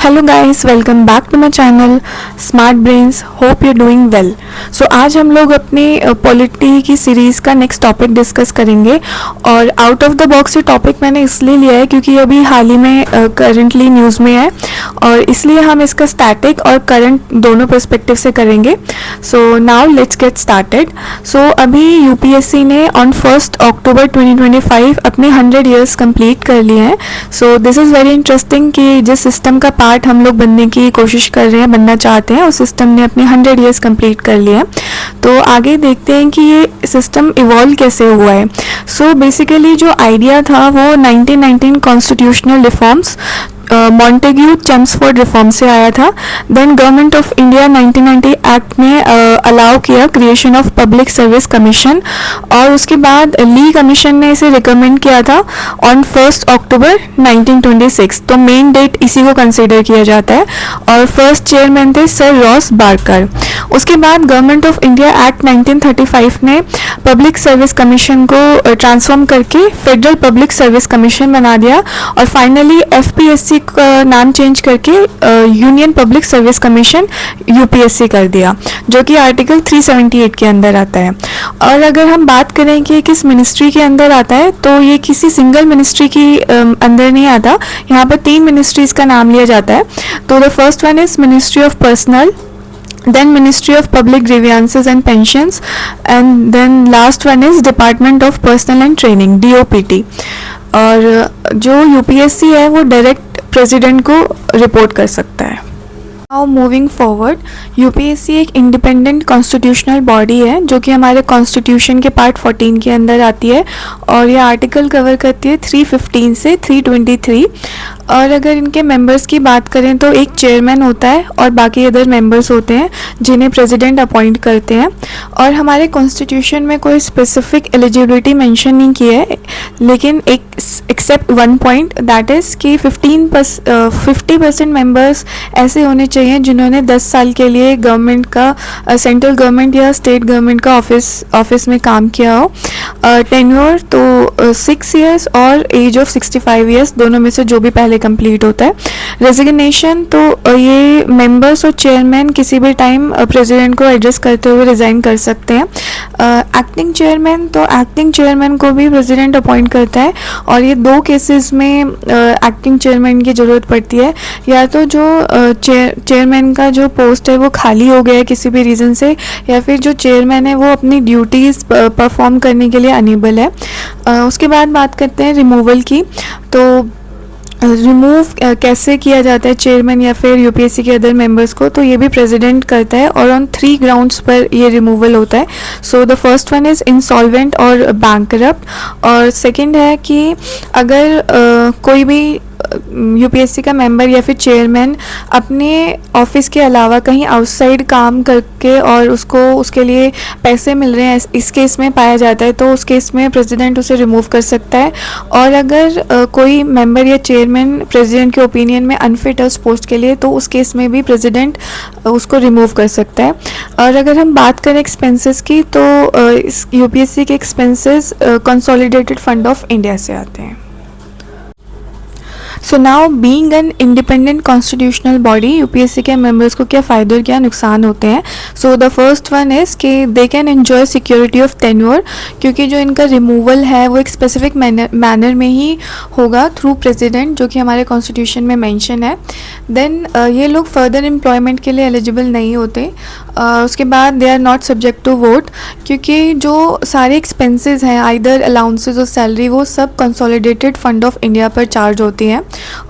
Hello guys, welcome back to my channel smart brains. Hope you doing well. So आज हम लोग अपनी polity की सीरीज़ का नेक्स्ट टॉपिक डिस्कस करेंगे। और आउट ऑफ द बॉक्स ये टॉपिक मैंने इसलिए लिया है क्योंकि अभी हाल ही में करंटली न्यूज़ में है और इसलिए हम इसका स्टैटिक और करंट दोनों पर्सपेक्टिव से करेंगे। So now let's get started. So अभी यूपीएससी ने ऑन 1 अक्टूबर 2025 अपने 100 ईयर्स कंप्लीट कर लिए हैं। So this is very interesting कि जिस सिस्टम का पार्ट हम लोग बनने की कोशिश कर रहे हैं, बनना चाहते हैं, उस सिस्टम ने अपने 100 ईयर्स कंप्लीट कर लिए हैं। तो आगे देखते हैं कि ये सिस्टम इवॉल्व कैसे हुआ है। सो बेसिकली जो आइडिया था वो 1919 constitutional reforms, Montagu Chelmsford reform से आया था। Then government of India 1990 act ने अलाउ किया creation of public service commission और उसके बाद ली कमीशन ने इसे रिकमेंड किया था ऑन 1 अक्टूबर 1926। तो मेन डेट इसी को कंसिडर किया जाता है और फर्स्ट चेयरमैन थे सर रॉस बार्कर। उसके बाद गवर्नमेंट ऑफ इंडिया एक्ट 1935 ने पब्लिक सर्विस कमीशन को ट्रांसफॉर्म करके फेडरल पब्लिक सर्विस कमीशन बना दिया और फाइनली एफपीएससी का नाम चेंज करके union public service commission UPSC कर दिया, जो कि आर्टिकल 378 के अंदर आता है। और अगर हम बात करें कि किस मिनिस्ट्री के अंदर आता है, तो ये किसी सिंगल मिनिस्ट्री की अंदर नहीं आता। यहाँ पर 3 मिनिस्ट्रीज का नाम लिया जाता है। तो the first one is ministry of personal, then Ministry of Public Grievances and Pensions, and then last one is Department of Personnel and Training DOPT। और जो यूपीएससी है वो डायरेक्ट प्रेसिडेंट को रिपोर्ट कर सकता है। नाउ मूविंग फॉरवर्ड, यूपीएससी एक independent constitutional body है जो कि हमारे कॉन्स्टिट्यूशन के पार्ट 14 के अंदर आती है और ये आर्टिकल कवर करती है 315 से 323। और अगर इनके मेंबर्स की बात करें तो एक चेयरमैन होता है और बाकी अदर मेंबर्स होते हैं जिन्हें प्रेसिडेंट अपॉइंट करते हैं। और हमारे कॉन्स्टिट्यूशन में कोई स्पेसिफिक एलिजिबिलिटी मेंशन नहीं की है, लेकिन एक except one point that is कि 50% मेंबर्स ऐसे होने चाहिए जिन्होंने 10 साल के लिए गवर्नमेंट का, सेंट्रल गवर्नमेंट या स्टेट गवर्नमेंट का ऑफिस में काम किया हो। टेन्योर तो 6 ईयर्स और एज ऑफ 65 ईयर्स, दोनों में से जो भी पहले कंप्लीट होता है। रेजिग्नेशन तो ये मेंबर्स और चेयरमैन किसी भी टाइम प्रेसिडेंट को एड्रेस करते हुए रिज़ाइन कर सकते हैं। एक्टिंग चेयरमैन, तो एक्टिंग चेयरमैन को भी प्रेसिडेंट अपॉइंट करता है और ये 2 केसेस में एक्टिंग चेयरमैन की ज़रूरत पड़ती है। या तो जो चेयरमैन का जो पोस्ट है वो खाली हो गया है किसी भी रीज़न से, या फिर जो चेयरमैन है वो अपनी ड्यूटीज़ परफॉर्म करने के लिए अनेबल है। उसके बाद बात करते हैं रिमूवल की। तो रिमूव कैसे किया जाता है चेयरमैन या फिर यूपीएससी के अदर मेंबर्स को, तो ये भी प्रेसिडेंट करता है और ऑन 3 ग्राउंड्स पर ये रिमूवल होता है। सो the first one is insolvent और बैंकरप्ट, और सेकंड है कि अगर कोई भी यूपीएससी का मेंबर या फिर चेयरमैन अपने ऑफिस के अलावा कहीं आउटसाइड काम करके और उसको उसके लिए पैसे मिल रहे हैं, इस केस में पाया जाता है, तो उस केस में प्रेसिडेंट उसे रिमूव कर सकता है। और अगर कोई मेंबर या चेयरमैन प्रेसिडेंट के ओपिनियन में अनफिट है उस पोस्ट के लिए, तो उस केस में भी प्रेसिडेंट उसको रिमूव कर सकता है। और अगर हम बात करें एक्सपेंसेस की, तो इस यूपीएससी के expenses consolidated fund of India से आते हैं। So now being an independent constitutional body, UPSC के मेंबर्स को क्या फ़ायदे और क्या नुकसान होते हैं। So the first one is कि they can enjoy security of tenure, क्योंकि जो इनका रिमूवल है वो एक स्पेसिफिक मैनर में ही होगा थ्रू प्रेसिडेंट, जो कि हमारे कॉन्स्टिट्यूशन में मेंशन है। देन ये लोग फर्दर एम्प्लॉयमेंट के लिए एलिजिबल नहीं होते। उसके बाद they are not subject to vote, क्योंकि जो सारे एक्सपेंसेस हैं आइदर अलाउंसेस और सैलरी, वो सब कंसोलिडेटेड फंड ऑफ इंडिया पर चार्ज होती हैं।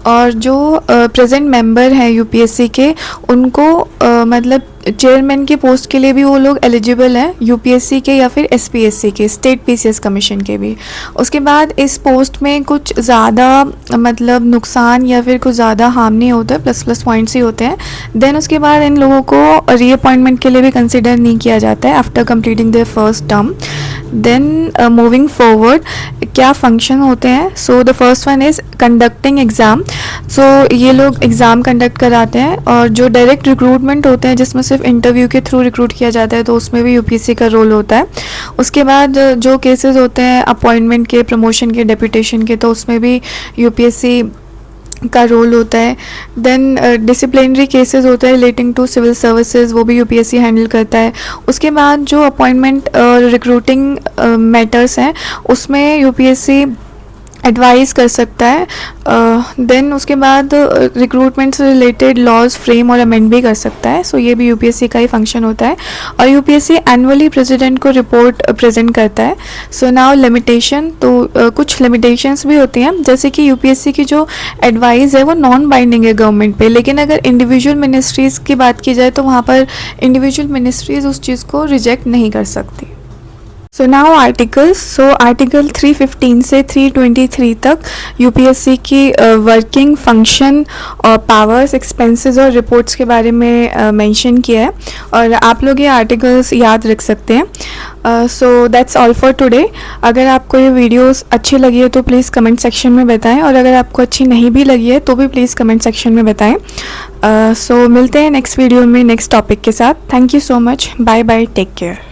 और जो प्रेजेंट मेंबर हैं यूपीएससी के, उनको मतलब चेयरमैन की पोस्ट के लिए भी वो लोग एलिजिबल हैं, यूपीएससी के या फिर एसपीएससी के, स्टेट पीसीएस कमीशन के भी। उसके बाद इस पोस्ट में कुछ ज़्यादा मतलब नुकसान या फिर कुछ ज़्यादा हार्म नहीं होता, प्लस पॉइंट्स ही होते हैं। देन उसके बाद इन लोगों को रीअपॉइंटमेंट के लिए भी कंसिडर नहीं किया जाता है after completing their first term. Then moving forward, क्या फंक्शन होते हैं। So the first one is conducting exam. So ये लोग एग्ज़ाम कंडक्ट कराते हैं और जो डायरेक्ट रिक्रूटमेंट होते हैं जिसमें सिर्फ इंटरव्यू के थ्रू रिक्रूट किया जाता है, तो उसमें भी यूपीएससी का रोल होता है। उसके बाद जो केसेस होते हैं अपॉइंटमेंट के, प्रमोशन के, डेपुटेशन के, तो उसमें भी यूपीएससी का रोल होता है। देन डिसिप्लिनरी केसेस होता है रिलेटिंग टू सिविल सर्विसेज, वो भी यूपीएससी हैंडल करता है। उसके बाद जो अपॉइंटमेंट और रिक्रूटिंग मैटर्स हैं उसमें यूपीएससी एडवाइस कर सकता है। देन उसके बाद रिक्रूटमेंट से रिलेटेड लॉज फ्रेम और अमेंड भी कर सकता है। सो ये भी यूपीएससी का ही फंक्शन होता है। और यूपीएससी एनुअली प्रेसिडेंट को रिपोर्ट प्रेजेंट करता है। सो नाउ लिमिटेशन, तो कुछ लिमिटेशंस भी होती हैं, जैसे कि यूपीएससी की जो एडवाइस है वो नॉन बाइंडिंग है गवर्नमेंट पे, लेकिन अगर इंडिविजुअल मिनिस्ट्रीज़ की बात की जाए तो वहाँ पर इंडिविजुअल मिनिस्ट्रीज़ उस चीज़ को रिजेक्ट नहीं कर सकती। So now articles. So article 315 से 323 तक यूपीएससी की वर्किंग फंक्शन और पावर्स, एक्सपेंसेस और रिपोर्ट्स के बारे में मेंशन किया है, और आप लोग ये आर्टिकल्स याद रख सकते हैं। So that's all for today. अगर आपको ये वीडियोस अच्छी लगी है तो प्लीज़ कमेंट सेक्शन में बताएं, और अगर आपको अच्छी नहीं भी लगी है तो भी प्लीज़ कमेंट सेक्शन में बताएं। सो मिलते हैं नेक्स्ट वीडियो में नेक्स्ट टॉपिक के साथ। Thank you so much. Bye bye, take care.